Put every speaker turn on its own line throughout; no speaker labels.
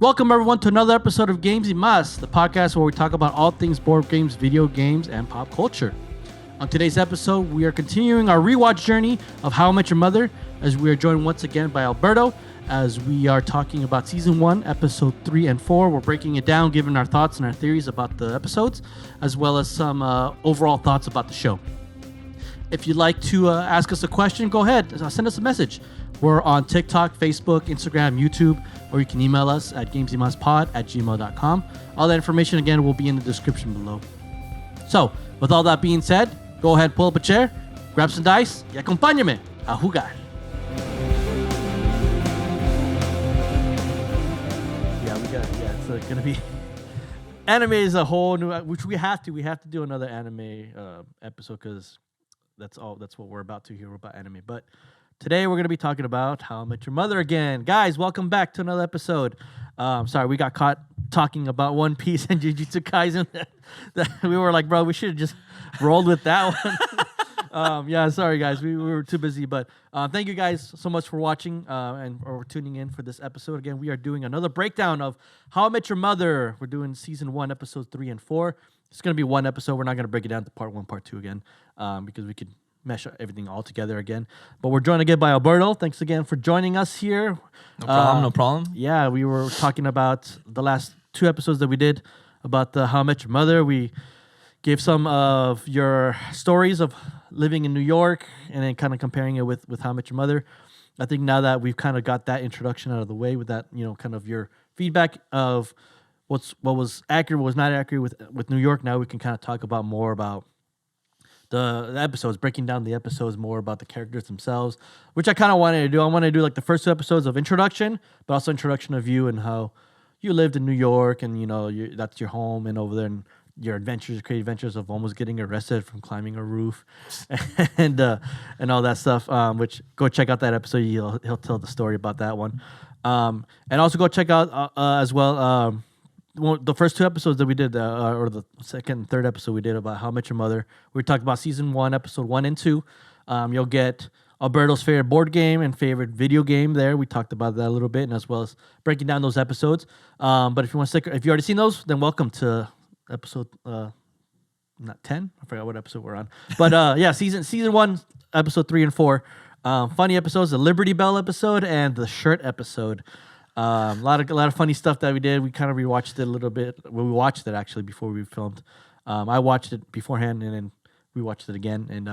Welcome everyone to another episode of Gamesymaspod, the podcast where we talk about all things board games, video games, and pop culture. On today's episode, we are continuing our rewatch journey of How I Met Your Mother, as we are joined once again by Alberto, as we are talking about Season 1, Episode 3 and 4. We're breaking it down, giving our thoughts and our theories about the episodes, as well as some overall thoughts about the show. If you'd like to ask us a question, go ahead, send us a message. We're on TikTok, Facebook, Instagram, YouTube, or you can email us at gamesymaspod@gmail.com. All that information, again, will be in the description below. So, with all that being said, go ahead, pull up a chair, grab some dice, y acompáñame a jugar. It's going to be... Anime is a whole new... Which we have to do another anime episode, because that's what we're about to hear about anime. But today we're going to be talking about How I Met Your Mother again. Guys, welcome back to another episode. Sorry, we got caught talking about One Piece and Jujutsu Kaisen. We were like, bro, we should have just rolled with that one. Yeah, sorry, guys. We were too busy. But thank you guys so much for watching or tuning in for this episode. Again, we are doing another breakdown of How I Met Your Mother. We're doing Season 1, Episodes 3 and 4. It's going to be one episode. We're not going to break it down to Part 1, Part 2 again because we could mesh everything all together again. But we're joined again by Alberto. Thanks again for joining us here.
No problem.
Yeah, we were talking about the last 2 episodes that we did about the How I Met Your Mother. We gave some of your stories of living in New York and then kind of comparing it with How I Met Your Mother. I think now that we've kind of got that introduction out of the way with that, kind of your feedback of what was accurate, what was not accurate with New York, now we can kind of talk about more about the episodes, breaking down the episodes more about the characters themselves, which I kind of wanted to do. I wanted to do like the first 2 episodes of introduction, but also introduction of you and how you lived in New York and, that's your home, and over there and your adventures, crazy adventures of almost getting arrested from climbing a roof and all that stuff, which go check out that episode. He'll tell the story about that one. And also go check out as well the first 2 episodes that we did, or the second and third episode we did about How I Met Your Mother. We talked about Season 1, Episode 1 and 2. You'll get Alberto's favorite board game and favorite video game there. We talked about that a little bit, and as well as breaking down those episodes. But if you want to if you already seen those, then welcome to episode not 10. I forgot what episode we're on. But yeah, season 1, Episode 3 and 4. Funny episodes, the Liberty Bell episode and the shirt episode. A lot of funny stuff that we did. We kind of rewatched it a little bit. Well, we watched it actually before we filmed. I watched it beforehand and then we watched it again. And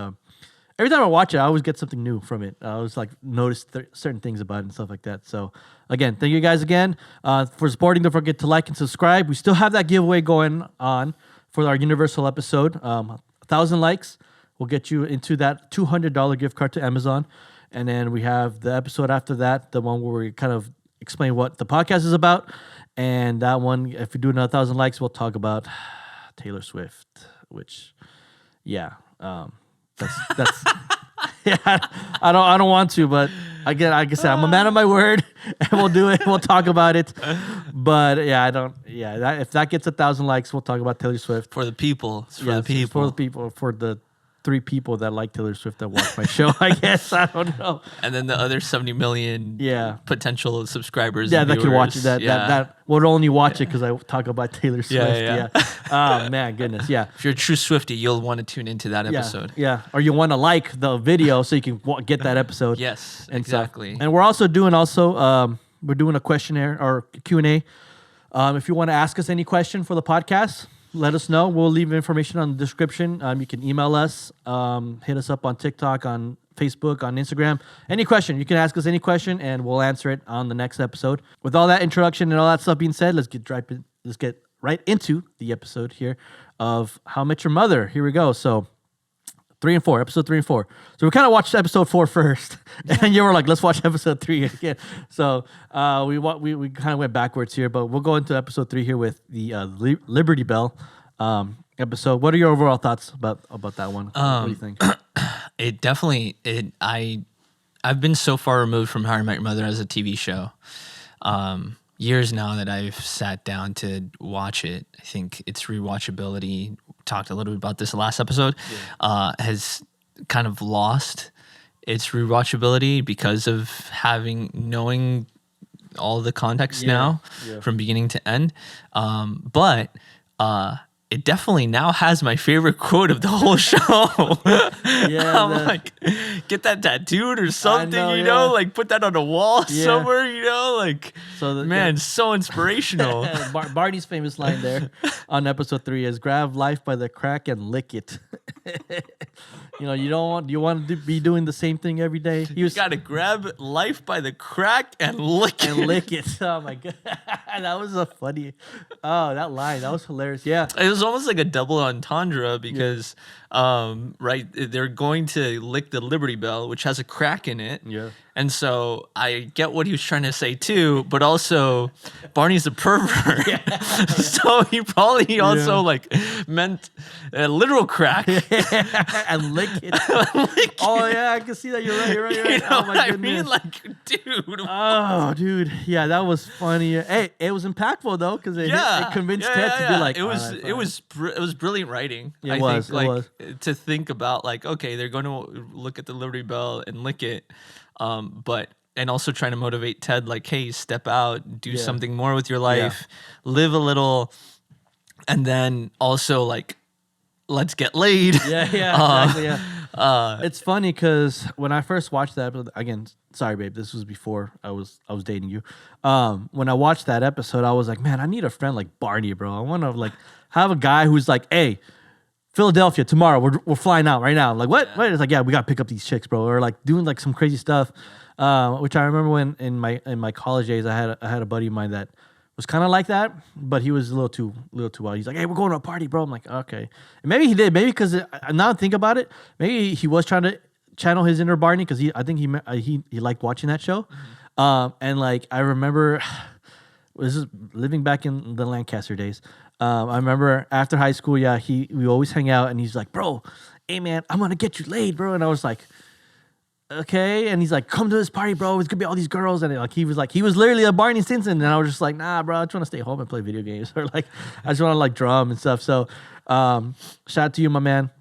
every time I watch it, I always get something new from it. I always notice certain things about it and stuff like that. So again, thank you guys again for supporting. Don't forget to like and subscribe. We still have that giveaway going on for our Universal episode. 1,000 likes will get you into that $200 gift card to Amazon. And then we have the episode after that, the one where we kind of explain what the podcast is about, and that one, if we do another 1,000 likes, we'll talk about Taylor Swift, which that's yeah, I don't want to, but like I said, I'm a man of my word, and we'll do it. We'll talk about it, but if that gets 1,000 likes, we'll talk about Taylor Swift
For the people. It's for the people.
For the 3 people that like Taylor Swift that watch my show, I guess. I don't know.
And then the other 70 million potential subscribers.
Yeah, that can watch it. That would only watch it because I talk about Taylor Swift. Yeah. Oh, man, goodness. Yeah.
If you're a true Swiftie, you'll want to tune into that episode.
Yeah. Or you want to like the video so you can get that episode.
Yes,
and
exactly.
Stuff. And we're also doing we're doing a questionnaire or Q&A. If you want to ask us any question for the podcast, let us know. We'll leave information on the description. You can email us, hit us up on TikTok, on Facebook, on Instagram. Any question, you can ask us any question, and we'll answer it on the next episode. With all that introduction and all that stuff being said, let's get right into the episode here of How I Met Your Mother. Here we go. So, Episode 3 and 4. So we kind of watched Episode 4 first, and you were like, "Let's watch Episode 3 again." So we kind of went backwards here, but we'll go into Episode 3 here with the Liberty Bell episode. What are your overall thoughts about that one? What do you think?
It definitely I've been so far removed from How I Met Your Mother as a TV show. Years now that I've sat down to watch it. I think its rewatchability, talked a little bit about this last episode, has kind of lost its rewatchability because of knowing all the context
Yeah,
now
yeah.
from beginning to end. But it definitely now has my favorite quote of the whole show.
Yeah,
I'm like, get that tattooed or something,
know,
you
yeah.
know, like put that on a wall
Yeah.
somewhere, you know, like,
So
man, so inspirational.
Barney's famous line there on episode 3 is grab life by the crack and lick it. You know, you want to be doing the same thing every day. He
You
was
gotta grab life by the crack and lick it.
and lick it. Oh my god, that was a funny. Oh, that line, that was hilarious. Yeah,
It was almost like a double entendre because, right, they're going to lick the Liberty Bell, which has a crack in it.
Yeah.
And so I get what he was trying to say too, but also Barney's a pervert. So he probably also like meant a literal crack.
and lick it. Oh yeah, I can see that. You're right. You're right. You're right.
You know
Oh
what
my
I
goodness.
mean? Like, dude.
Oh, dude. Yeah, that was funny. Hey, it was impactful though, because it convinced Ted to be like,
it was
"All right,
it was it was brilliant writing.
It was,
think,
it
like
was.
to think about like, okay, they're going to look at the Liberty Bell and lick it, but and also trying to motivate Ted like, hey, step out, do something more with your life, live a little, and then also like, let's get laid.
Yeah, exactly. Yeah. It's funny because when I first watched that, again, sorry, babe, this was before I was dating you. When I watched that episode, I was like, man, I need a friend like Barney, bro. I want to like have a guy who's like, hey, Philadelphia tomorrow. We're flying out right now. I'm like, what? What? It's like, yeah, we got to pick up these chicks, bro. Or like doing like some crazy stuff. Which I remember when in my college days, I had a buddy of mine that was kind of like that, but he was a little too wild. He's like, hey, we're going to a party, bro. I'm like, okay. And maybe he did. Maybe because now I think about it, maybe he was trying to channel his inner Barney because I think he liked watching that show. And like I remember, this is living back in the Lancaster days. I remember after high school, we always hang out, and he's like, bro, hey man, I'm gonna get you laid, bro. And I was like, okay. And he's like, come to this party, bro. It's gonna be all these girls. And he was literally a Barney Stinson. And I was just like, nah, bro, I just want to stay home and play video games. Or like, I just want to like drum and stuff. So, shout out to you, my man.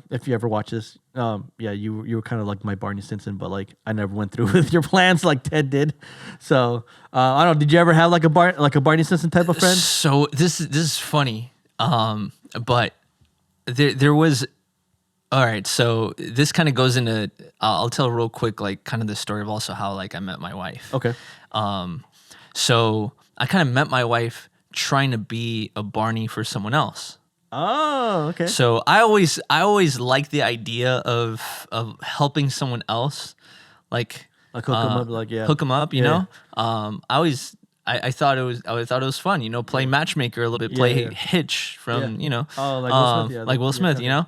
If you ever watch this, you were kind of like my Barney Stinson, but like I never went through with your plans like Ted did. So, I don't know. Did you ever have like a Barney Stinson type of friend?
So this is funny. But there was. All right, so this kind of goes into. I'll tell real quick, like kind of the story of also how like I met my wife.
Okay.
So I kind of met my wife trying to be a Barney for someone else.
Oh, okay.
So I always liked the idea of helping someone else, like
Like hook 'em up,
hook them up. You
Yeah.
know, I thought it was fun. You know, play matchmaker a little bit, play
Yeah.
Hitch from you know,
Oh, like Will Smith, yeah,
like Will Smith. You know,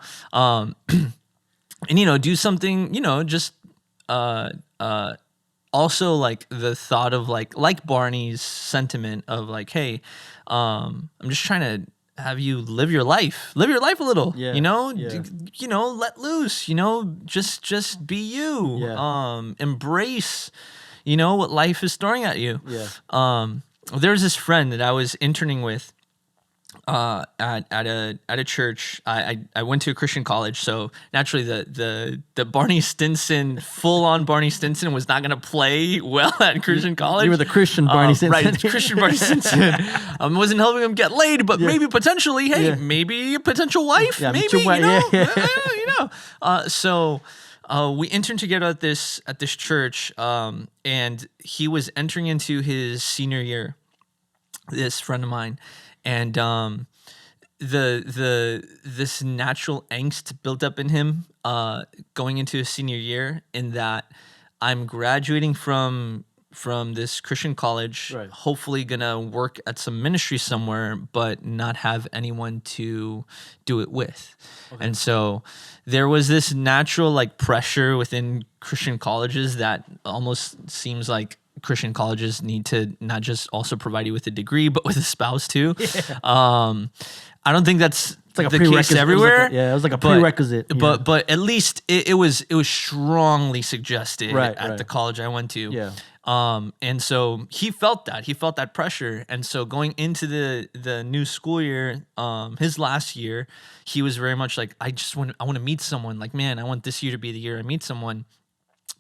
and you know, do something. You know, just also like the thought of like Barney's sentiment of like, hey, I'm just trying to have you live your life a little,
Yeah,
you know,
yeah.
you know, let loose, you know, just be you,
Yeah.
embrace, you know, what life is throwing at you.
Yeah.
There was this friend that I was interning with, at a church. I went to a Christian college, so naturally the Barney Stinson, full on Barney Stinson, was not gonna play well at Christian college.
You were the Christian Barney Stinson.
Right? Christian Barney Stinson. Wasn't helping him get laid, but maybe potentially, hey,
Yeah.
maybe a potential wife,
Yeah,
maybe
meet your wife,
you know,
yeah.
you know. So. We interned together at this church, and he was entering into his senior year. This friend of mine, and this natural angst built up in him, going into his senior year. In that, I'm graduating from this Christian college,
Right.
hopefully gonna work at some ministry somewhere, but not have anyone to do it with. And so there was this natural like pressure within Christian colleges that almost seems like Christian colleges need to not just also provide you with a degree, but with a spouse too. I don't think that's
like a
the case
prerequisite.
everywhere.
It was like a prerequisite. Yeah.
But at least it was strongly suggested at the college I went to.
Yeah.
And so he felt that pressure. And so going into the new school year, his last year, he was very much like, I want to meet someone. Like, man, I want this year to be the year I meet someone,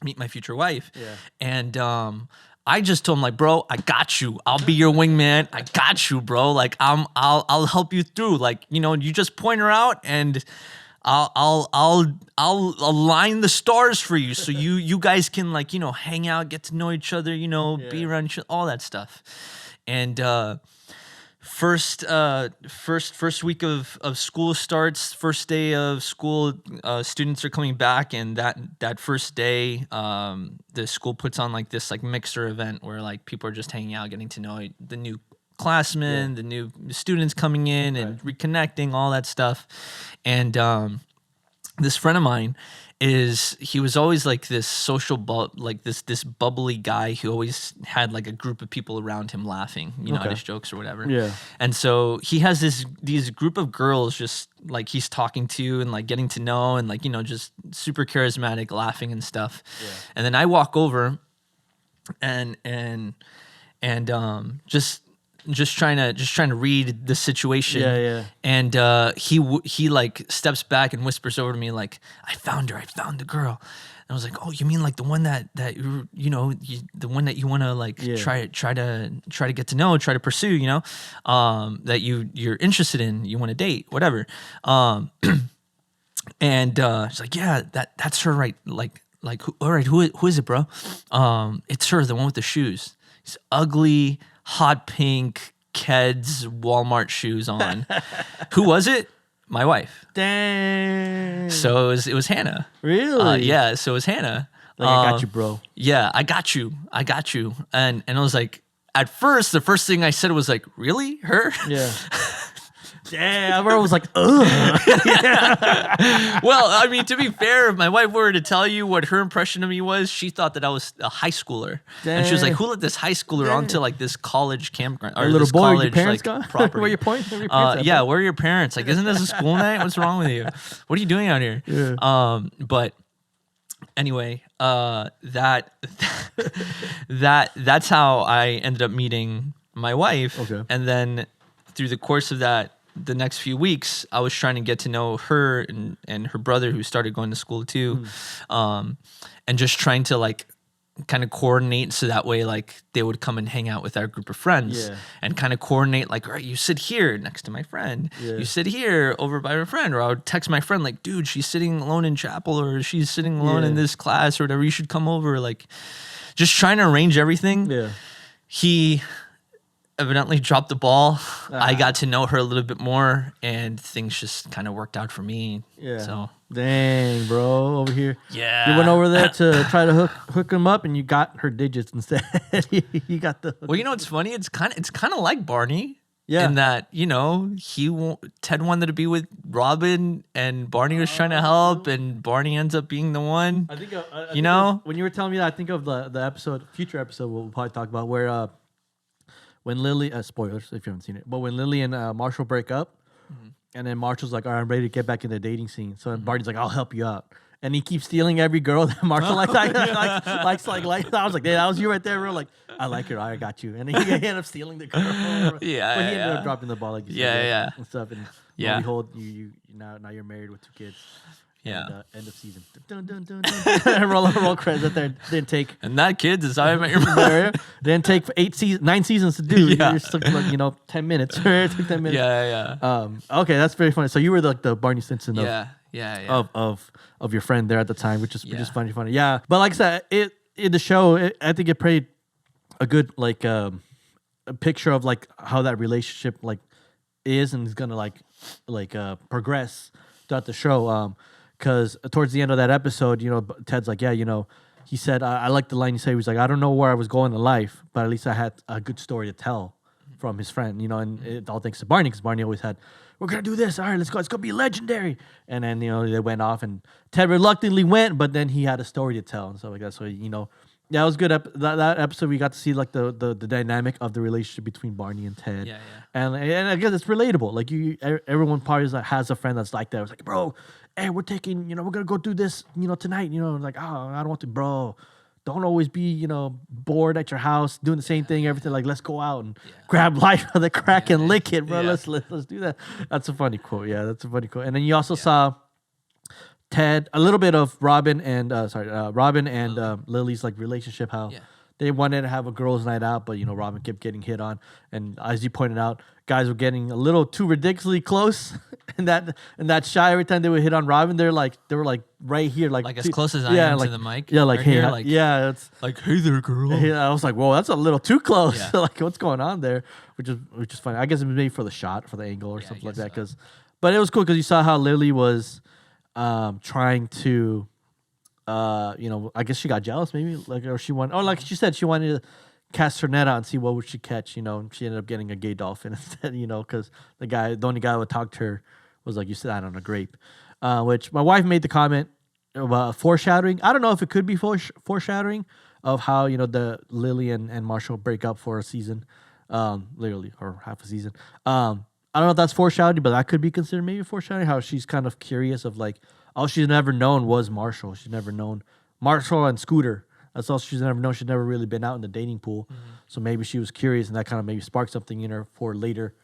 meet my future wife.
Yeah.
And I just told him like, bro, I got you. I'll be your wingman. I got you, bro. Like I'll help you through. Like, you know, you just point her out and I'll align the stars for you so you guys can like, you know, hang out, get to know each other, you know, be around each other, all that stuff. And first week of school starts, first day of school, students are coming back, and that first day, the school puts on like this like mixer event where like people are just hanging out, getting to know the new classmen, the new students coming in and reconnecting, all that stuff. And this friend of mine he was always like this social like this bubbly guy who always had like a group of people around him laughing, you know, at his jokes or whatever. Yeah. And so he has these group of girls just like he's talking to and like getting to know and like, you know, just super charismatic, laughing and stuff. Yeah. And then I walk over and just trying to read the situation. Yeah. And he like steps back and whispers over to me like, I found the girl. And I was like, oh, you mean like the one that you know, the one that you want to like try to get to know, try to pursue, you know, that you're interested in, you want to date, whatever. And she's like, yeah, that's her, right? Like all right, who is it, bro? It's her, the one with the shoes. She's ugly, hot pink Keds Walmart shoes on. Who was it? My wife.
Dang.
So it was Hannah.
Really?
Yeah. So it was Hannah.
Like, I got you, bro.
Yeah, I got you. And I was like, at first, the first thing I said was like, really, her?
Yeah. Yeah, I was like, ugh.
Well, I mean, to be fair, if my wife were to tell you what her impression of me was, she thought that I was a high schooler. Dang. And she was like, who let this high schooler onto like this college campground? Or
little
this
boy,
college,
your parents
like,
got?
property.
Where your parents
yeah, where are your parents? Like, isn't this a school night? What's wrong with you? What are you doing out here? Yeah. But anyway, that's how I ended up meeting my wife. Okay. And then through the course of the next few weeks, I was trying to get to know her and her brother, who started going to school too, and just trying to like kind of coordinate so that way like they would come and hang out with our group of friends and kind of coordinate like, all right, you sit here next to my friend, you sit here over by her friend, or I would text my friend like, dude, she's sitting alone in chapel, or she's sitting alone in this class or whatever, you should come over. Like just trying to arrange everything. Yeah. He evidently dropped the ball. I got to know her a little bit more, and things just kind of worked out for me. Yeah. So
dang, bro, over here.
Yeah.
You went over there to try to hook him up, and you got her digits instead. You got the.
Well, you know what's funny? It's kind of like Barney. Yeah. In that, you know, Ted wanted to be with Robin, and Barney was trying to help, and Barney ends up being the one.
I think you know, when you were telling me that, I think of the future episode we'll probably talk about where when Lily, spoilers if you haven't seen it, but when Lily and Marshall break up, and then Marshall's like, all right, I'm ready to get back in the dating scene. So Barney's like, I'll help you out. And he keeps stealing every girl that Marshall likes. I was like, hey, that was you right there, bro. Like, I like her, I got you. And then he ended up stealing the girl. But he ended up dropping the ball, like you said, and stuff. And behold, you now you're married with 2 kids. Yeah. And, end of season. Dun, dun, dun, dun, dun. roll credits there. Didn't take.
And that, kids, is how I met your mother.
Didn't take 9 seasons to do. Yeah. You just took like 10 minutes. It took 10 minutes.
Yeah.
Okay, that's very funny. So you were the Barney Stinson of your friend there at the time, which is funny. Yeah, but like I said, in the show, I think it played a good like a picture of like how that relationship like is and is gonna like progress throughout the show. Because towards the end of that episode, you know, Ted's like, yeah, you know, he said, I like the line he said. He was like, I don't know where I was going in life, but at least I had a good story to tell from his friend, you know, and it all thanks to Barney, because Barney always had, we're going to do this. All right, let's go. It's going to be legendary. And then, you know, they went off, and Ted reluctantly went, but then he had a story to tell and stuff like that. So, you know, yeah, it was good. That episode, we got to see like the dynamic of the relationship between Barney and Ted. Yeah. And I guess it's relatable. Like everyone probably has a friend that's like that. It's like, bro, hey, we're taking, you know, we're gonna go do this, you know, tonight. You know, like, oh, I don't want to, bro. Don't always be, you know, bored at your house doing the same thing, everything. Like, let's go out and grab life of the crack and lick it, bro. Let's do that. That's a funny quote. Yeah, that's a funny quote. And then you also saw Ted, a little bit of Robin and Lily's like relationship, how they wanted to have a girls' night out, but Robin kept getting hit on, and as you pointed out, guys were getting a little too ridiculously close, and that shot every time they would hit on Robin, they were like right here, like
as close as I am to the mic.
Yeah, like
right
hey,
here, like,
yeah, it's
like hey there, girl.
I was like, whoa, that's a little too close.
Yeah.
Like, what's going on there? Which is funny. I guess it was maybe for the shot, for the angle, or
Yeah,
something
I
like that.
guess
But it was cool because you saw how Lily was trying to, I guess she got jealous, maybe, or she wanted, like she said, she wanted to cast her net out and see what would she catch. And she ended up getting a gay dolphin instead. Because the only guy who would talk to her was like, you sat on a grape, which my wife made the comment about foreshadowing. I don't know if it could be foreshadowing of how the Lily and Marshall break up for a season, literally, or half a season. I don't know if that's foreshadowing, but that could be considered maybe foreshadowing. How she's kind of curious of like, all she's never known was Marshall. She's never known Marshall and Scooter. That's all she's never known. She's never really been out in the dating pool. Mm-hmm. So maybe she was curious, and that kind of maybe sparked something in her for later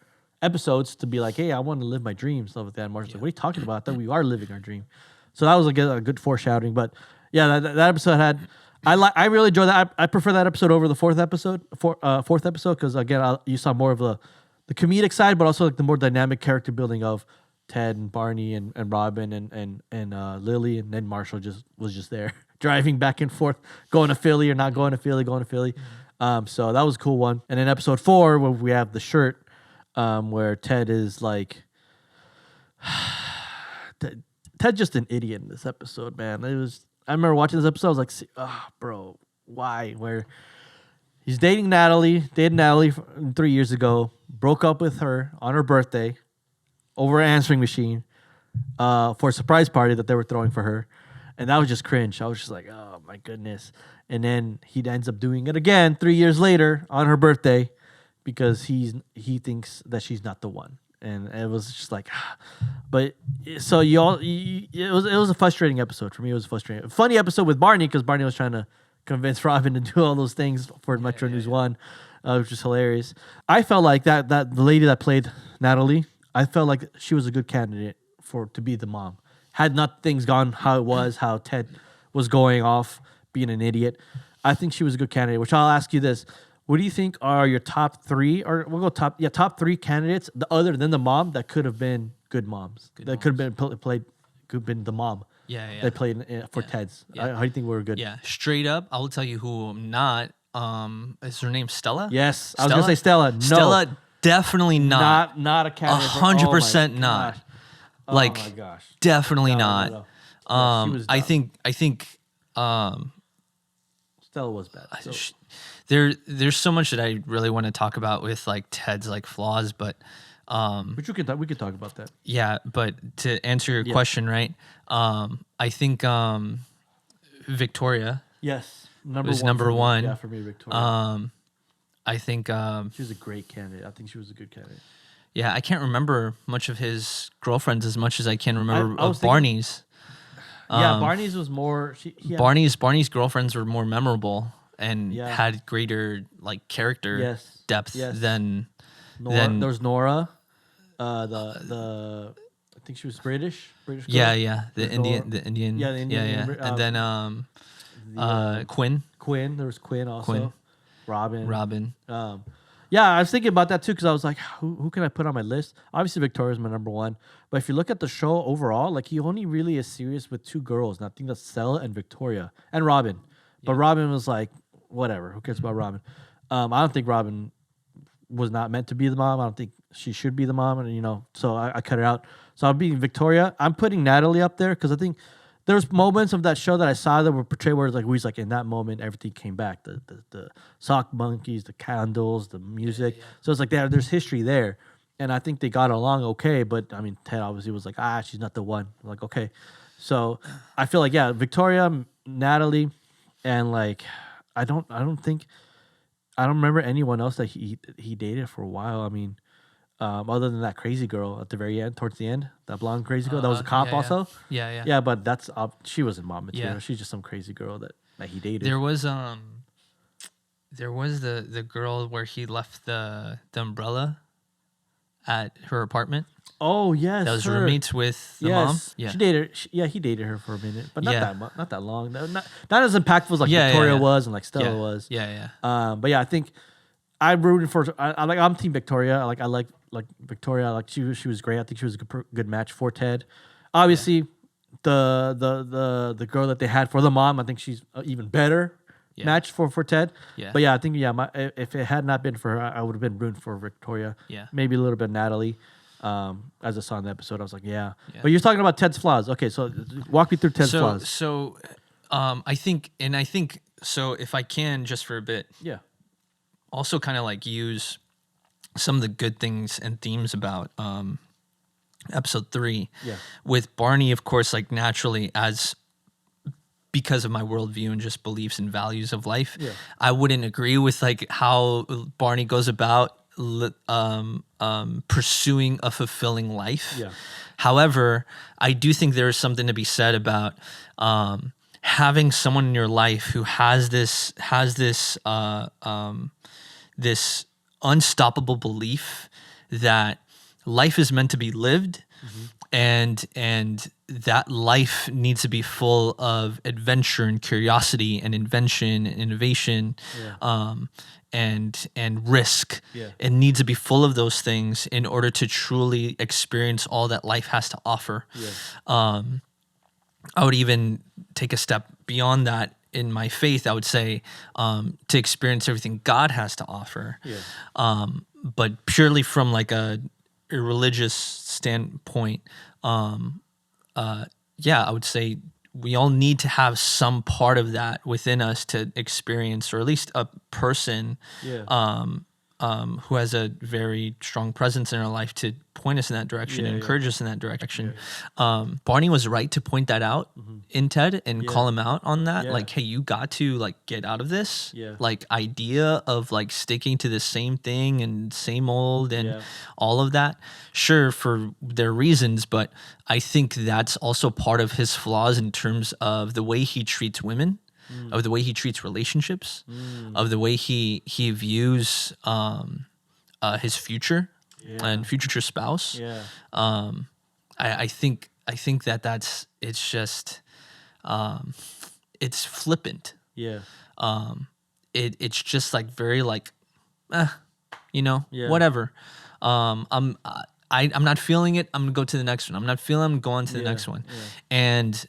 episodes to be like, hey, I want to live my dream, stuff like that. And Marshall's like, what are you talking about? I thought we are living our dream. So that was a good foreshadowing. But yeah, that episode had. I really enjoyed that. I prefer that episode over the fourth episode, because again, you saw more of the comedic side, but also like the more dynamic character building of Ted and Barney and Robin and Lily, and then Marshall was just there driving back and forth, going to Philly or not going to Philly, going to Philly. So that was a cool one. And in episode 4, where we have the shirt, where Ted is like, Ted's just an idiot in this episode, man. I remember watching this episode, I was like, bro, why? Where he's dated Natalie 3 years ago, broke up with her on her birthday over an answering machine for a surprise party that they were throwing for her. And that was just cringe. I was just like, oh, my goodness. And then he ends up doing it again 3 years later on her birthday because he thinks that she's not the one. And it was just like, but so it was a frustrating episode for me. It was frustrating, funny episode with Barney because Barney was trying to convince Robin to do all those things for Metro News 1, which was hilarious. I felt like that the lady that played Natalie, I felt like she was a good candidate to be the mom. Had not things gone how it was, how Ted was going off being an idiot, I think she was a good candidate. Which I'll ask you this: what do you think are your top 3, or we'll go top 3 candidates, other than the mom, that could have been good moms, that could have been could have been the mom?
Yeah.
They played for Ted's.
Yeah.
How do you think we were good?
Yeah, straight up, I will tell you who I'm not. Is her name Stella?
Yes, I was gonna say Stella. No.
Stella, definitely not.
Not a candidate.
100% not.
Oh
Like,
my gosh.
definitely not.
No. Yeah, she was
I
dumb.
think.
Stella was bad. So.
There's so much that I really want to talk about with like Ted's like flaws, but
But we could talk about that.
yeah. But to answer your question, right? I think Victoria.
Yes,
number one.
Yeah, for me, Victoria.
I think
she was a great candidate. I think she was a good candidate.
yeah, I can't remember much of his girlfriends as much as I can remember
I
of Barney's.
Yeah, Barney's was more.
Barney's girlfriends were more memorable and
Yeah.
had greater like character depth than
Nora. There was Nora. The I think she was British. British girl.
Yeah. The Indian.
Yeah, the Indian.
And then Quinn.
Quinn. There was Quinn also. Robin. Yeah, I was thinking about that too because I was like, who can I put on my list? Obviously, Victoria's my number one. But if you look at the show overall, like he only really is serious with 2 girls. And I think that's Stella and Victoria and Robin. But Robin was like, whatever. Who cares about Robin? I don't think Robin was not meant to be the mom. I don't think she should be the mom. And, so I cut it out. So I'll be Victoria. I'm putting Natalie up there because I think there's moments of that show that I saw that were portrayed where it's like, he's like, in that moment, everything came back. The sock monkeys, the candles, the music. Yeah. So it's like there's history there. And I think they got along okay. But, I mean, Ted obviously was like, she's not the one. I'm like, okay. So I feel like, Victoria, Natalie, and like, I don't remember anyone else that he dated for a while. I mean, other than that crazy girl at the very end, towards the end, that blonde crazy girl that was a cop also.
Yeah.
Yeah, but that's she wasn't mom material.
Yeah.
She's just some crazy girl that he dated.
There was the girl where he left the umbrella at her apartment.
Oh yes,
That was
her.
roommates with the mom.
Yes,
Yeah.
she dated. He dated her for a minute, but not
Yeah.
not that long. Not as impactful as like
Yeah,
Victoria
yeah.
was and like Stella
Yeah.
was.
Yeah, yeah.
But yeah, I think I'm rooting for. I'm Team Victoria. I like Victoria. Like she was great. I think she was a good match for Ted. Obviously, the girl that they had for the mom, I think she's even better
Yeah.
match for Ted.
Yeah.
But yeah, I think if it had not been for her, I would have been rooting for Victoria.
Yeah.
Maybe a little bit Natalie. As I saw in the episode, I was like, yeah.
Yeah.
But you're talking about Ted's flaws. Okay, so walk me through Ted's flaws.
So, I think so. If I can, just for a bit,
Yeah.
also kind of like use some of the good things and themes about episode 3.
Yeah.
With Barney, of course, like naturally as because of my worldview and just beliefs and values of life,
Yeah.
I wouldn't agree with like how Barney goes about pursuing a fulfilling life.
Yeah.
However, I do think there is something to be said about having someone in your life who has this this unstoppable belief that life is meant to be lived, and that life needs to be full of adventure and curiosity and invention and innovation.
Yeah.
And risk.
Yeah.
It needs to be full of those things in order to truly experience all that life has to offer.
Yeah.
I would even take a step beyond that in my faith. I would say to experience everything God has to offer.
Yeah.
But purely from like a religious standpoint, I would say we all need to have some part of that within us to experience, or at least a person
Yeah.
who has a very strong presence in our life to point us in that direction, and encourage us in that direction. Barney was right to point that out in Ted and call him out on that.
Yeah.
Like, hey, you got to like get out of this
Yeah.
like idea of like sticking to the same thing and same old and all of that. Sure, for their reasons, but I think that's also part of his flaws in terms of the way he treats women. Of the way he treats relationships, of the way he views his future and future spouse.
Yeah.
I think it's just it's flippant.
Yeah.
It's just like very like,
Yeah.
whatever. I'm not feeling it. I'm gonna go to the next one. I'm not feeling. I'm going to the next one, and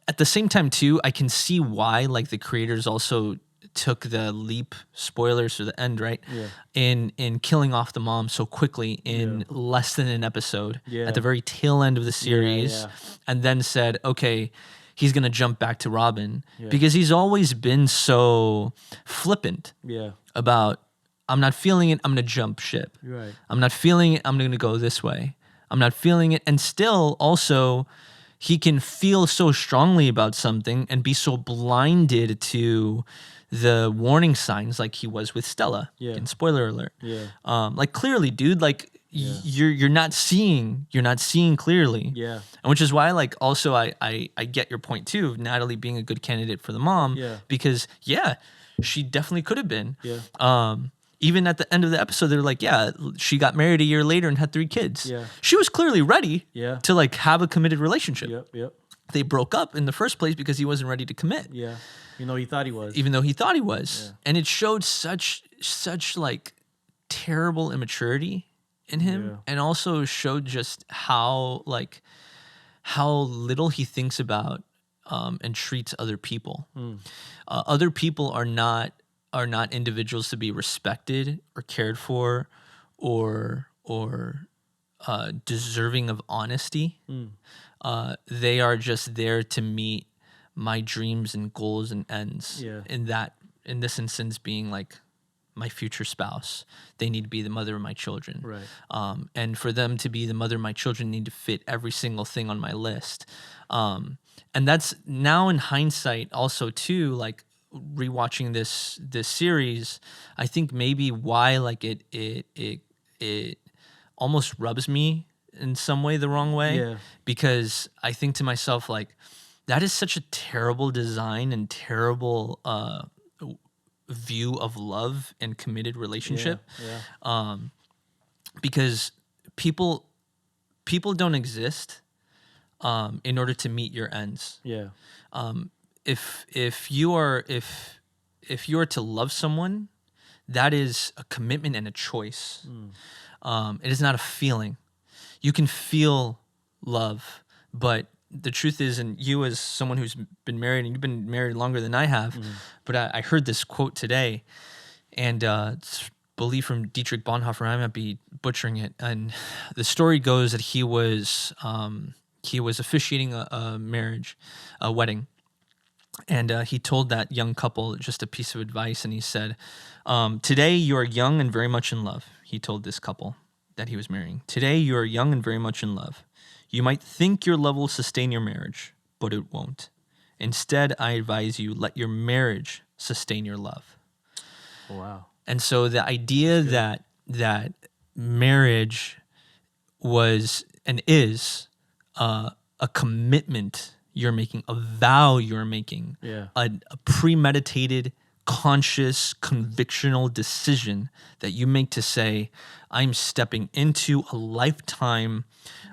at the same time too, I can see why like the creators also took the leap, spoilers for the end, right?
Yeah.
In killing off the mom so quickly in less than an episode
Yeah.
at the very tail end of the series,
yeah.
and then said, okay, he's gonna jump back to Robin because he's always been so flippant
Yeah.
about, I'm not feeling it, I'm gonna jump ship.
Right.
I'm not feeling it, I'm gonna go this way. I'm not feeling it, and still also he can feel so strongly about something and be so blinded to the warning signs like he was with Stella.
Yeah.
And spoiler alert.
Yeah.
Like clearly, dude, like you're not seeing clearly.
Yeah.
And which is why like also I get your point too of Natalie being a good candidate for the mom.
Yeah.
Because she definitely could have been.
Yeah.
Even at the end of the episode, they're like, she got married a year later and had 3 kids.
Yeah.
She was clearly ready
Yeah.
to like have a committed relationship.
Yep. Yep.
They broke up in the first place because he wasn't ready to commit,
Yeah. You know, he thought he was.
even though he thought he was.
Yeah.
And it showed such like terrible immaturity in him,
Yeah.
and also showed just how little he thinks about and treats other people. Other people are not individuals to be respected or cared for or deserving of honesty. They are just there to meet my dreams and goals and ends.
Yeah.
In this instance being like my future spouse. They need to be the mother of my children.
Right.
And for them to be the mother of my children need to fit every single thing on my list. And that's now in hindsight also too, like rewatching this series, I think maybe why like it almost rubs me in some way the wrong way.
Yeah.
Because I think to myself like, that is such a terrible design and terrible view of love and committed relationship.
Yeah.
because people don't exist in order to meet your ends.
Yeah.
If you are to love someone, that is a commitment and a choice. It is not a feeling. You can feel love, but the truth is, and you as someone who's been married, and you've been married longer than I have, but I heard this quote today, and it's believed from Dietrich Bonhoeffer. I might be butchering it, and the story goes that he was officiating a wedding. And he told that young couple just a piece of advice, and he said, today you are young and very much in love. He told this couple that he was marrying. Today you are young and very much in love. You might think your love will sustain your marriage, but it won't. Instead, I advise you, let your marriage sustain your love.
Wow.
And so the idea that marriage was and is a commitment you're making, a vow you're making, a premeditated, conscious, convictional decision that you make to say, I'm stepping into a lifetime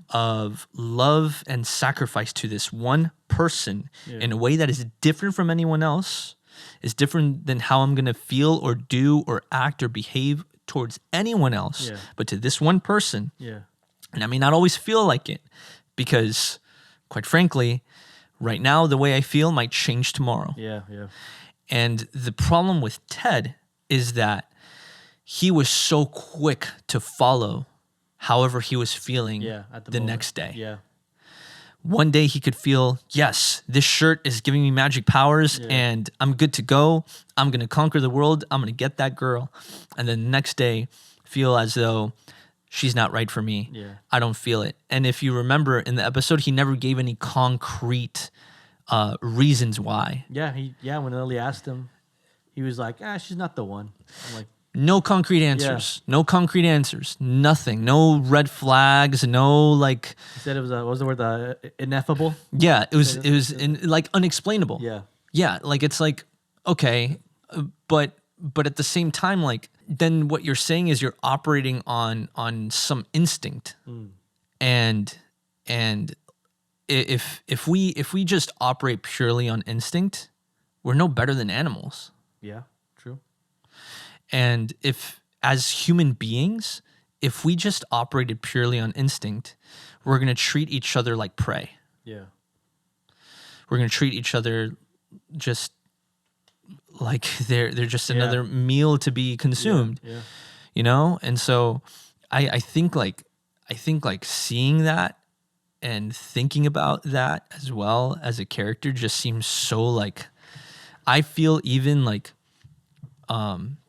of love and sacrifice to this one person in a way that is different from anyone else, is different than how I'm going to feel or do or act or behave towards anyone else, but to this one person. And I may not always feel like it, because quite frankly, right now, the way I feel might change tomorrow. And the problem with Ted is that he was so quick to follow however he was feeling the next day. One day he could feel, yes, this shirt is giving me magic powers and I'm good to go. I'm going to conquer the world. I'm going to get that girl. And then the next day feel as though she's not right for me. I don't feel it. And if you remember in the episode, he never gave any concrete reasons why.
When Lily asked him, he was like, she's not the one. I'm like,
no concrete answers. No concrete answers. Nothing. No red flags. No like.
He said it was what was the word? Ineffable.
Yeah, it was like unexplainable. Yeah, like it's like okay, but at the same time, like then what you're saying is you're operating on some instinct, and if we just operate purely on instinct, we're no better than animals.
True.
And if, as human beings, if we just operated purely on instinct, we're going to treat each other like prey. We're going to treat each other just like they're just another meal to be consumed. You know? And so I think like seeing that and thinking about that as well as a character just seems so like, I feel even like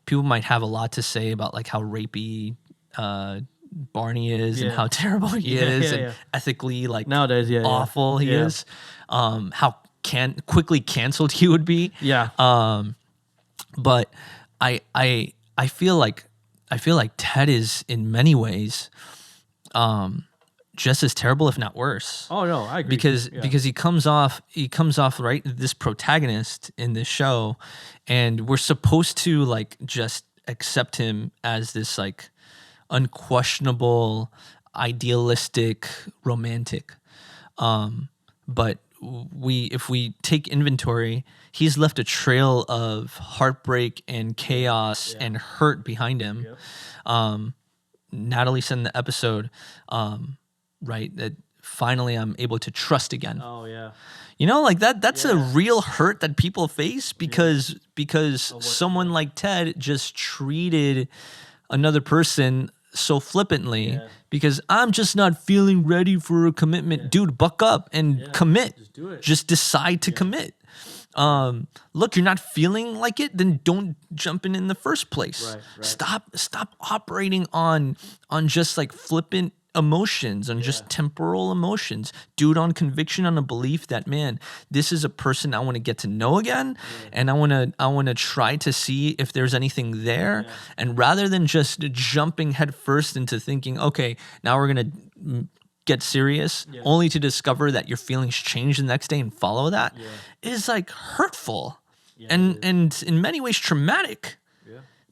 people might have a lot to say about like how rapey Barney is and how terrible he is and ethically like
nowadays
awful he is, how quickly canceled he would be. But I feel like Ted is in many ways just as terrible, if not worse.
Oh no, I agree.
Because he comes off right, this protagonist in this show, and we're supposed to like just accept him as this like unquestionable, idealistic, romantic. But if we take inventory, he's left a trail of heartbreak and chaos and hurt behind him. Natalie said in the episode, right, that finally I'm able to trust again. You know, like that's a real hurt that people face because someone like Ted just treated another person so flippantly because I'm just not feeling ready for a commitment. Dude, buck up and commit.
Just do it.
Just decide to commit. Look, you're not feeling like it, then don't jump in the first place. Stop operating on just like flippant emotions, on just temporal emotions. Do it on conviction, on a belief that, man, this is a person I want to get to know again, and I want to try to see if there's anything there. And rather than just jumping headfirst into thinking, okay, now we're gonna get serious, only to discover that your feelings change the next day and follow that, is like hurtful and in many ways traumatic.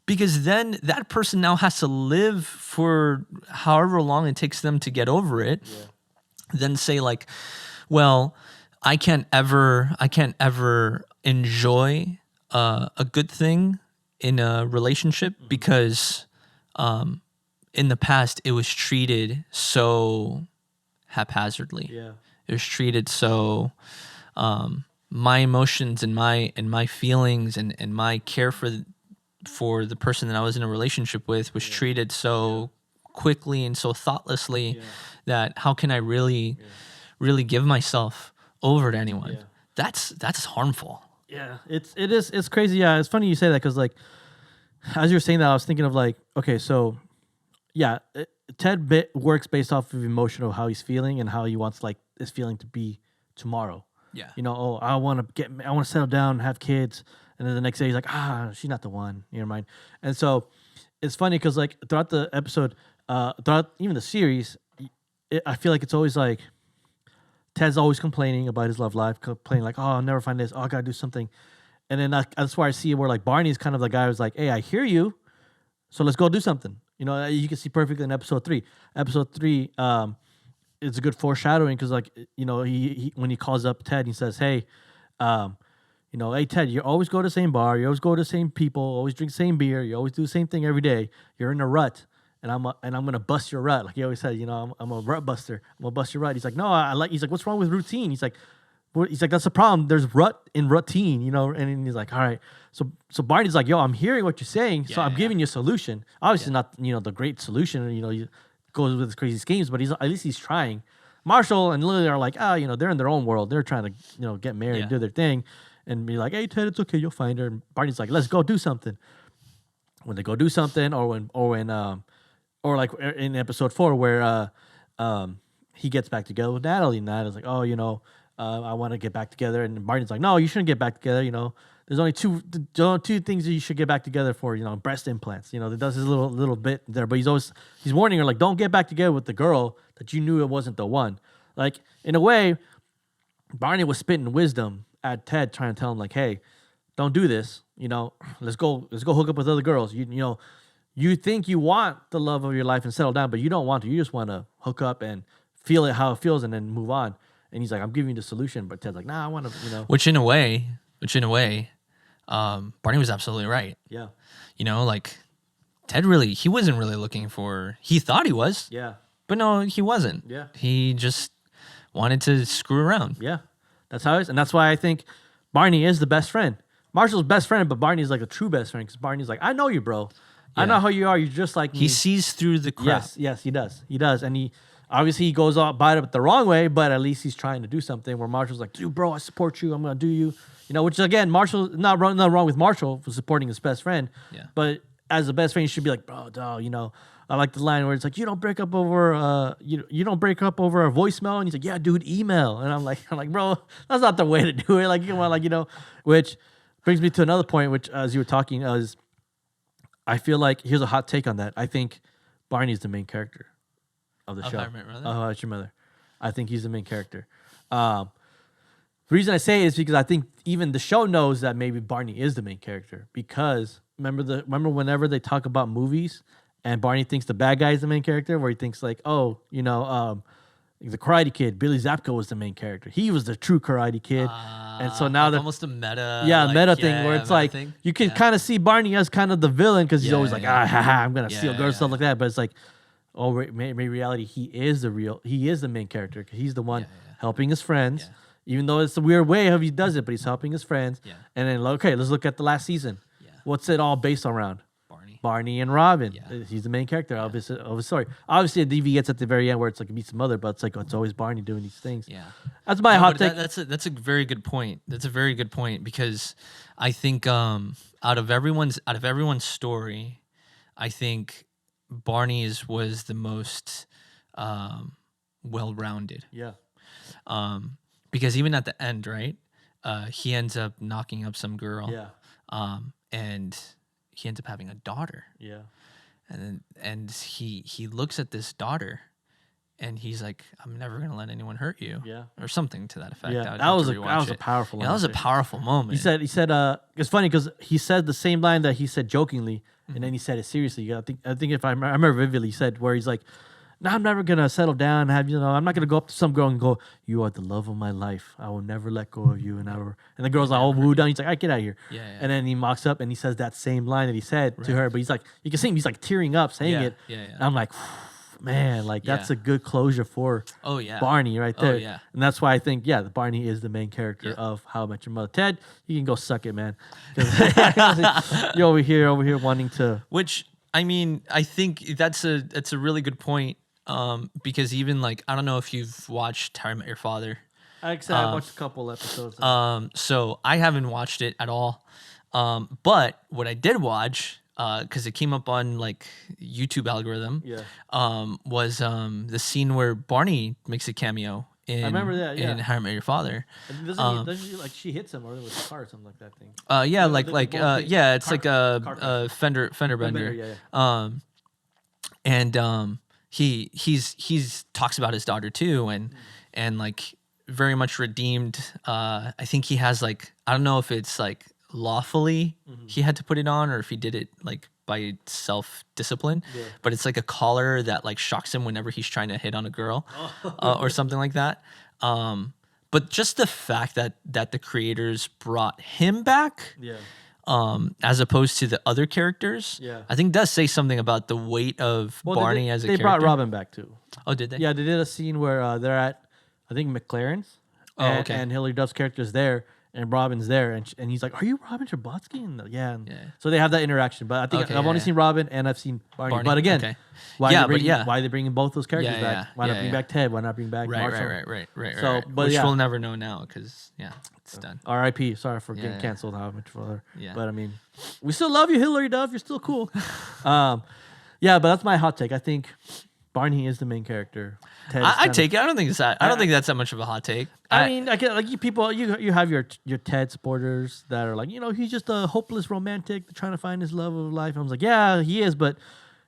because then that person now has to live for however long it takes them to get over it.
Yeah.
Then say like, well, I can't ever enjoy a good thing in a relationship because in the past it was treated so haphazardly.
Yeah.
It was treated so my emotions and my feelings and my care for the person that I was in a relationship with was treated so quickly and so thoughtlessly that how can I really give myself over to anyone?
Yeah.
That's harmful.
Yeah, it's crazy. Yeah, it's funny you say that because like as you're saying that, I was thinking of like, okay, so yeah, Ted works based off of emotion of how he's feeling and how he wants like this feeling to be tomorrow.
Yeah.
You know, oh, I want to settle down, have kids, and then the next day he's like, she's not the one. You know, mind. And so it's funny because like throughout the episode, throughout even the series, I feel like it's always like Ted's always complaining about his love life, complaining like, oh, I'll never find this. Oh, I gotta do something. And then that's why I see where like Barney's kind of the guy who's like, hey, I hear you, so let's go do something. You know, you can see perfectly in episode 3. Episode 3 is a good foreshadowing because like, you know, he when he calls up Ted, he says, hey, you know, hey Ted, you always go to the same bar, you always go to the same people, always drink the same beer, you always do the same thing every day. You're in a rut. And I'm gonna bust your rut, like he always said. You know, I'm a rut buster. I'm gonna bust your rut. He's like, no, I like. He's like, what's wrong with routine? He's like, that's the problem. There's rut in routine, you know. And he's like, all right. So Barney's like, yo, I'm hearing what you're saying, so I'm giving you a solution. Obviously, not the great solution. You know, he goes with his crazy schemes, but at least he's trying. Marshall and Lily are like, they're in their own world. They're trying to get married, and do their thing, and be like, hey Ted, it's okay, you'll find her. And Barney's like, let's go do something. When they go do something, or like in episode 4 where he gets back together with Natalie. And Natalie's like, oh, I want to get back together. And Barney's like, no, you shouldn't get back together. You know, there's only two things that you should get back together for. You know, breast implants. You know, that does his little bit there. But he's warning her like, don't get back together with the girl that you knew it wasn't the one. Like in a way, Barney was spitting wisdom at Ted, trying to tell him like, hey, don't do this. You know, let's go hook up with other girls. You know. You think you want the love of your life and settle down, but you don't want to. You just want to hook up and feel it how it feels and then move on. And he's like, I'm giving you the solution. But Ted's like, nah, I want to,
Which in a way, Barney was absolutely right.
Yeah.
You know, like Ted he wasn't really looking for, he thought he was.
Yeah.
But no, he wasn't.
Yeah.
He just wanted to screw around.
Yeah. That's how it is. And that's why I think Barney is the best friend. Marshall's best friend, but Barney's like a true best friend because Barney's like, I know you, bro. I know how you are. You're just like me.
He sees through the crap.
Yes, he does. He does. And he goes out by it the wrong way, but at least he's trying to do something where Marshall's like, dude, bro, I support you. I'm going to do you. You know, which again, Marshall, not wrong with Marshall for supporting his best friend.
Yeah.
But as a best friend, you should be like, bro, dog, I like the line where it's like, you don't break up over you don't break up over a voicemail. And he's like, yeah, dude, email. And I'm like, bro, that's not the way to do it. Like, you want, like, which brings me to another point, which as you were talking is, I feel like here's a hot take on that. I think Barney's the main character of the show.
How I Met Your Mother?
How I Met Your Mother. I think he's the main character. The reason I say it is because I think even the show knows that maybe Barney is the main character because remember whenever they talk about movies and Barney thinks the bad guy is the main character, where he thinks like, the Karate Kid, Billy Zabka was the main character. He was the true Karate Kid. And so now
like almost a meta.
Meta thing where it's like thing. You can kind of see Barney as kind of the villain because he's always like, I'm gonna steal girls, stuff like that. But it's like, maybe reality, he is the main character because he's the one helping his friends. Even though it's a weird way how he does it, but he's helping his friends. Yeah. And then okay, let's look at the last season. Yeah. What's it all based around? Barney and Robin. Yeah. He's the main character of his story. Obviously, a DV gets at the very end where it's like he meets the mother, but it's like it's always Barney doing these things.
Yeah,
that's my hot take.
That's a very good point. That's a very good point because I think out of everyone's story, I think Barney's was the most well-rounded.
Yeah.
Because even at the end, right, he ends up knocking up some girl.
Yeah.
And he ends up having a daughter.
Yeah.
And he looks at this daughter and he's like, I'm never gonna let anyone hurt you.
Yeah.
Or something to that effect.
Yeah,
I'd
that
have
was
to
a
rewatch it.
powerful
Yeah,
line.
that was a powerful moment.
He said it's funny because he said the same line that he said jokingly, and then he said it seriously. I think if I remember vividly, he said where he's like, "No, I'm never gonna settle down. And have I'm not gonna go up to some girl and go, 'You are the love of my life. I will never let go of you.'" And the girl's like all wooed down. He's like, "I right, get out of here."
Yeah.
And then he mocks up and he says that same line that he said to her, but he's like, you can see him. He's like tearing up saying it.
Yeah.
And I'm like, man, like that's
Yeah.
a good closure for Barney right there.
yeah.
And that's why I think, the Barney is the main character
Yeah.
of How I Met Your Mother. Ted, you can go suck it, man. 'Cause you're over here wanting to.
Which, I mean, I think that's a really good point. Because even like, I don't know if you've watched How I Met Your Father.
I watched a couple episodes.
So I haven't watched it at all. But what I did watch, because it came up on like YouTube algorithm, was the scene where Barney makes a cameo in.
I remember that. Yeah.
In How I Met Your Father.
Doesn't he, like she hits him or with a car or something like that thing?
It's like a fender bender. And he's talks about his daughter too, and like very much redeemed. I think he has like, I don't know if it's like lawfully he had to put it on or if he did it like by self-discipline, but it's like a collar that like shocks him whenever he's trying to hit on a girl or something like that. But just the fact that the creators brought him back, as opposed to the other characters, I think does say something about the weight of Barney as a character.
They brought Robin back too.
Oh, did they?
Yeah, they did a scene where they're at, I think, McLaren's. And Hilary Duff's character's there, and Robin's there, and he's like, "Are you Robin Scherbatsky?" And so they have that interaction. But I think I've only seen Robin and I've seen Barney. But again, why are they bringing both those characters back? Why not bring back Ted? Why not bring back Marshall?
Right.
So, but
which we'll never know now because it's done.
R.I.P. Sorry for getting canceled. How much for?
Yeah.
But I mean, we still love you, Hilary Duff. You're still cool. But that's my hot take. I think Barney is the main character.
I take it. I don't think it's that. I don't think that's that much of a hot take.
I mean, I get like you people. You have your Ted supporters that are like, he's just a hopeless romantic trying to find his love of life. I was like, yeah, he is, but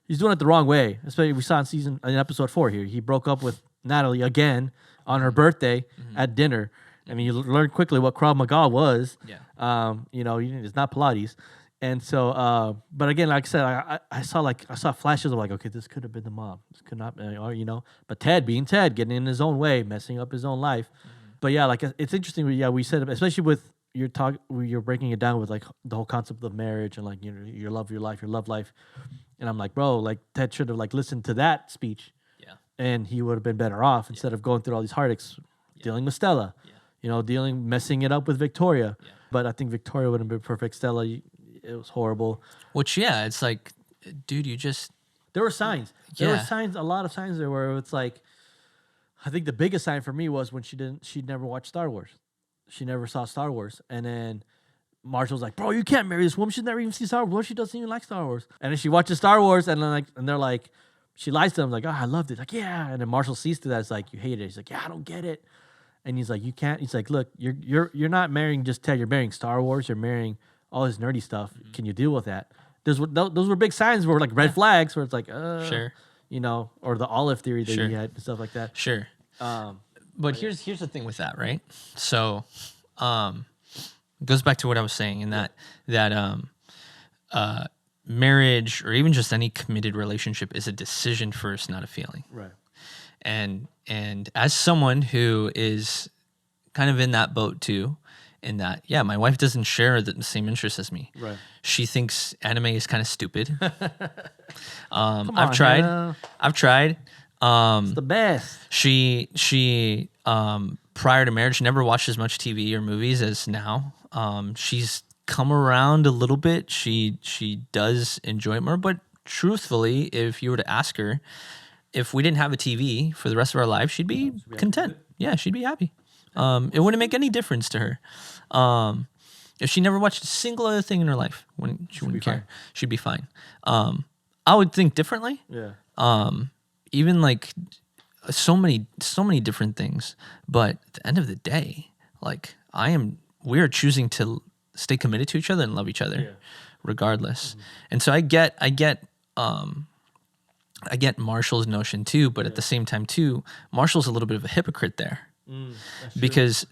he's doing it the wrong way. Especially we saw in episode 4 here. He broke up with Natalie again on her birthday at dinner. I mean, you learn quickly what Krav Maga was. Yeah. It's not Pilates. And so, but again, like I said, I saw flashes of like, okay, this could have been the mom. This could not, but Ted being Ted, getting in his own way, messing up his own life. But yeah, like it's interesting. We said, especially with you're breaking it down with like the whole concept of marriage and like your love life. And I'm like, bro, like Ted should have like listened to that speech. Yeah. And he would have been better off instead of going through all these heartaches, dealing with Stella. Yeah. Messing it up with Victoria. Yeah. But I think Victoria would have been perfect. Stella. It was horrible.
Which, it's like, dude,
There were signs. There were signs, a lot of signs there where it's like, I think the biggest sign for me was when she'd never watched Star Wars. She never saw Star Wars. And then Marshall's like, bro, you can't marry this woman. She's never even seen Star Wars. What if she doesn't even like Star Wars? And then she watches Star Wars and then and they're like, she lies to them like, oh, I loved it. Like, yeah. And then Marshall sees to that. It's like, you hate it. He's like, yeah, I don't get it. And he's like, you can't. He's like, look, you're not marrying just Ted. You're marrying Star Wars. You're marrying all his nerdy stuff. Can you deal with that? Those were big signs where like red flags where it's like,
sure,
or the olive theory that he had and stuff like that.
Sure. But here's the thing with that, right? So, it goes back to what I was saying in that marriage or even just any committed relationship is a decision first, not a feeling.
Right.
And as someone who is kind of in that boat too, in that, my wife doesn't share the same interests as me. Right. She thinks anime is kind of stupid. I've tried. Hannah. I've tried.
It's the best.
She prior to marriage never watched as much TV or movies as now. She's come around a little bit. She does enjoy it more, but truthfully, if you were to ask her if we didn't have a TV for the rest of our lives, she'd be content. Yeah, she'd be happy. It wouldn't make any difference to her. If she never watched a single other thing in her life, she wouldn't care. Fine. She'd be fine. I would think differently. Yeah. Even like so many different things. But at the end of the day, like we are choosing to stay committed to each other and love each other, regardless. Mm-hmm. And so I get I get Marshall's notion too, but at the same time too, Marshall's a little bit of a hypocrite there. Because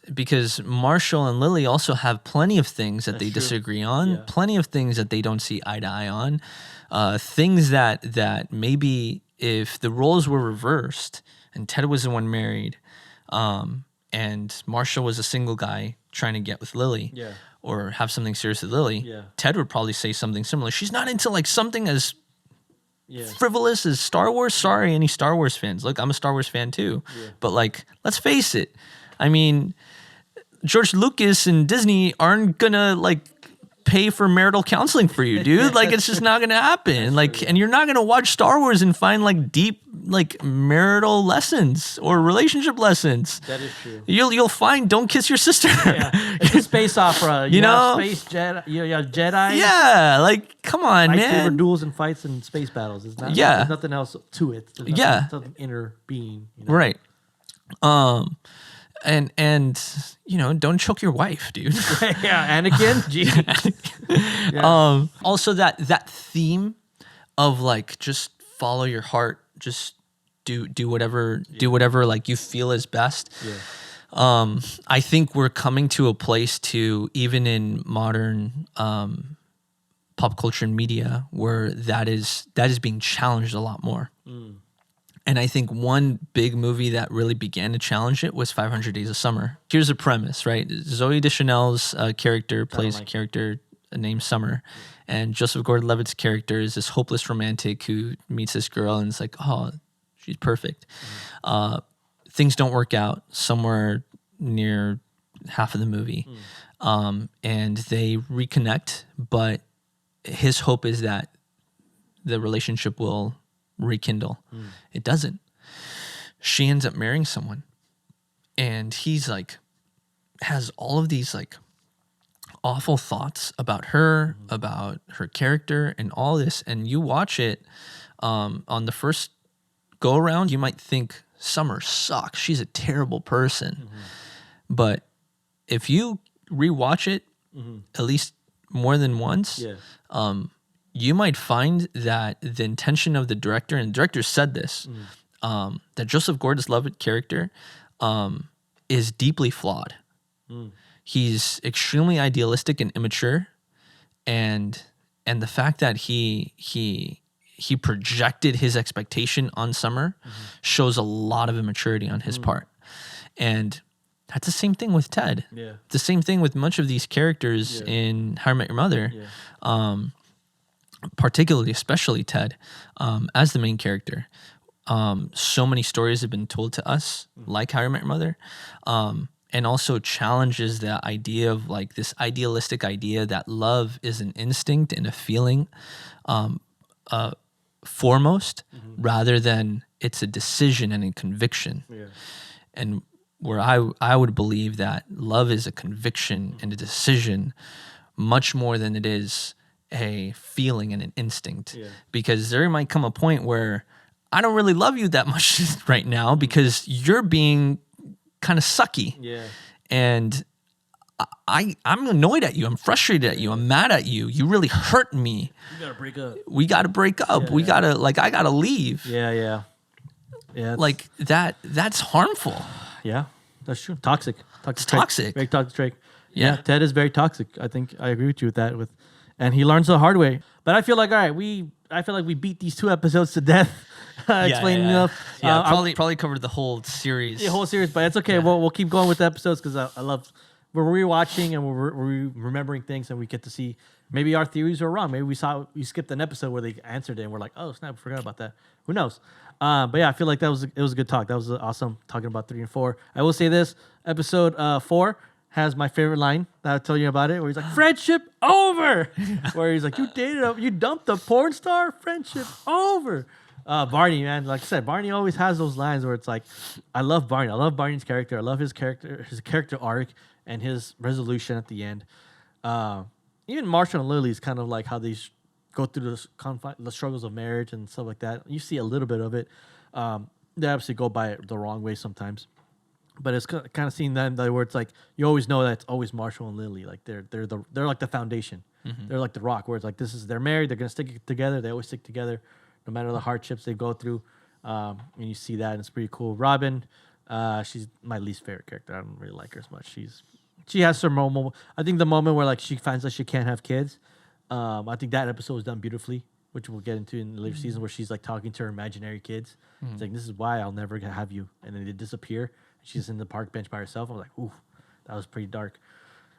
Marshall and Lily also have plenty of things that they disagree on, plenty of things that they don't see eye to eye on, things that maybe if the roles were reversed and Ted was the one married, and Marshall was a single guy trying to get with Lily, or have something serious with Lily, Ted would probably say something similar. She's not into like something as frivolous as Star Wars. Sorry, any Star Wars fans. Look, I'm a Star Wars fan too. But like, let's face it. I mean, George Lucas and Disney aren't gonna like pay for marital counseling for you, dude. Like, it's just not gonna happen. Like, and you're not gonna watch Star Wars and find like deep like marital lessons or relationship lessons.
That is true.
You'll find don't kiss your sister.
It's a space opera. You know, space Jedi. Jedi.
Yeah, like come on, man.
Lightsaber duels and fights and space battles. It's not. There's nothing else to it. There's nothing, something inner being. You know?
Right. And you know, don't choke your wife, dude.
Anakin.
Also that theme of like just follow your heart, just do whatever like you feel is best. I think we're coming to a place to even in modern pop culture and media where that is being challenged a lot more. And I think one big movie that really began to challenge it was 500 Days of Summer. Here's the premise, right? Zoe Deschanel's character plays a character named Summer. And Joseph Gordon-Levitt's character is this hopeless romantic who meets this girl and it's like, oh, she's perfect. Things don't work out somewhere near half of the movie. And they reconnect, but his hope is that the relationship will rekindle. It doesn't. She ends up marrying someone and he's like has all of these like awful thoughts about her, about her character and all this, and you watch it on the first go around, you might think Summer sucks, she's a terrible person. But if you rewatch it at least more than once, you might find that the intention of the director, and the director said this, that Joseph Gordon-Levitt character is deeply flawed. He's extremely idealistic and immature, and the fact that he projected his expectation on Summer shows a lot of immaturity on his part. And that's the same thing with Ted. The same thing with much of these characters in How I Met Your Mother. Particularly, especially Ted, as the main character. So many stories have been told to us, like How I Met Your Mother, and also challenges the idea of like this idealistic idea that love is an instinct and a feeling foremost, rather than it's a decision and a conviction. And where I would believe that love is a conviction and a decision much more than it is a feeling and an instinct, because there might come a point where I don't really love you that much right now because you're being kind of sucky, and I'm annoyed at you, I'm frustrated at you, I'm mad at you, you really hurt me. We gotta break up. We gotta like I gotta leave. Like that's harmful.
That's true. Toxic.
It's toxic.
Very toxic. Ted is very toxic. I think I agree with you with that. And he learns the hard way. But I feel like, all right, I feel like we beat these 2 episodes to death. Explaining enough.
Probably covered the whole series.
The whole series, but it's okay. We'll keep going with the episodes because I love. We're rewatching and we're remembering things, and we get to see maybe our theories were wrong. Maybe we skipped an episode where they answered it, and we're like, oh snap, we forgot about that. Who knows? But yeah, I feel like it was a good talk. That was awesome talking about 3 and 4. I will say this: episode 4 has my favorite line that I'll tell you about it, where he's like, friendship over. Where he's like, you dumped a porn star, friendship over. Barney, man, like I said, Barney always has those lines where it's like, I love Barney. I love Barney's character. I love his character arc and his resolution at the end. Even Marshall and Lily's kind of like how they go through the struggles of marriage and stuff like that. You see a little bit of it. They obviously go by it the wrong way sometimes. But it's kind of seeing them where it's like you always know that it's always Marshall and Lily. Like they're like the foundation. They're like the rock. Where it's like they're married. They're gonna stick together. They always stick together. no matter the hardships they go through. And you see that, and it's pretty cool. Robin, she's my least favorite character. I don't really like her as much. She has some moment. I think the moment where like she finds that she can't have kids. I think that episode was done beautifully, which we'll get into in the later season, where she's like talking to her imaginary kids. It's like, this is why I'll never have you, and then they disappear. She's in the park bench by herself. I'm like, ooh, that was pretty dark.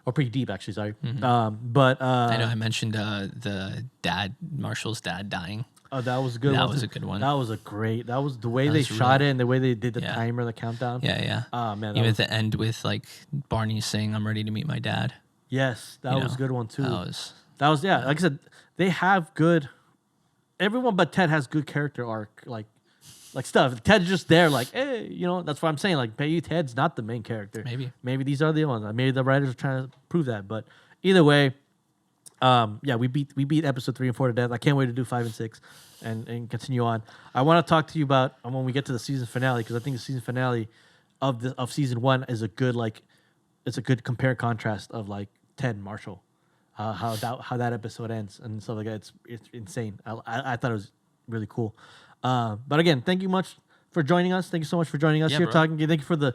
Or pretty deep, actually. Sorry, but
I know I mentioned the dad, Marshall's dad, dying.
Oh, that was a good.
That was a good one.
That was a great. That was the way they shot it and the way they did the timer, the countdown.
Yeah.
Oh man,
even at the end with like Barney saying, "I'm ready to meet my dad."
Yes, that was a good one too. That was yeah. Like I said, they have good. Everyone but Ted has good character arc, like stuff. Ted's just there, like, hey, that's what I'm saying. Like, maybe Ted's not the main character. Maybe these are the ones. Maybe the writers are trying to prove that. But either way, we beat episode 3 and 4 to death. I can't wait to do 5 and 6 and continue on. I want to talk to you about when we get to the season finale, because I think the season finale of season 1 is a good it's a good compare and contrast of like Ted and Marshall, how that episode ends and stuff like that. It's insane. I thought it was really cool. But again, thank you much for joining us. Thank you so much for joining us here, talking. Thank you for the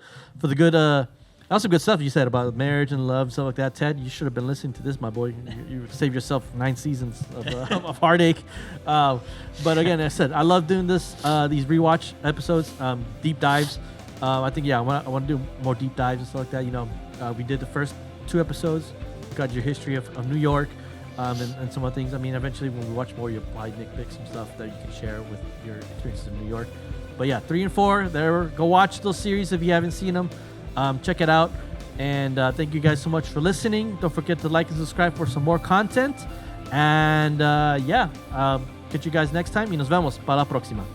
good. That was some good stuff you said about marriage and love, stuff like that. Ted, you should have been listening to this, my boy. You saved yourself 9 seasons of heartache. But again, as I said, I love doing this. These rewatch episodes, deep dives. I think I want to do more deep dives and stuff like that. We did the first 2 episodes. Got your history of New York. And some other things. I mean, eventually when we watch more, you'll probably nitpick some stuff that you can share with your experiences in New York. But yeah, 3 and 4, go watch those series if you haven't seen them. Check it out. And thank you guys so much for listening. Don't forget to like and subscribe for some more content. And catch you guys next time. Y nos vemos para la próxima.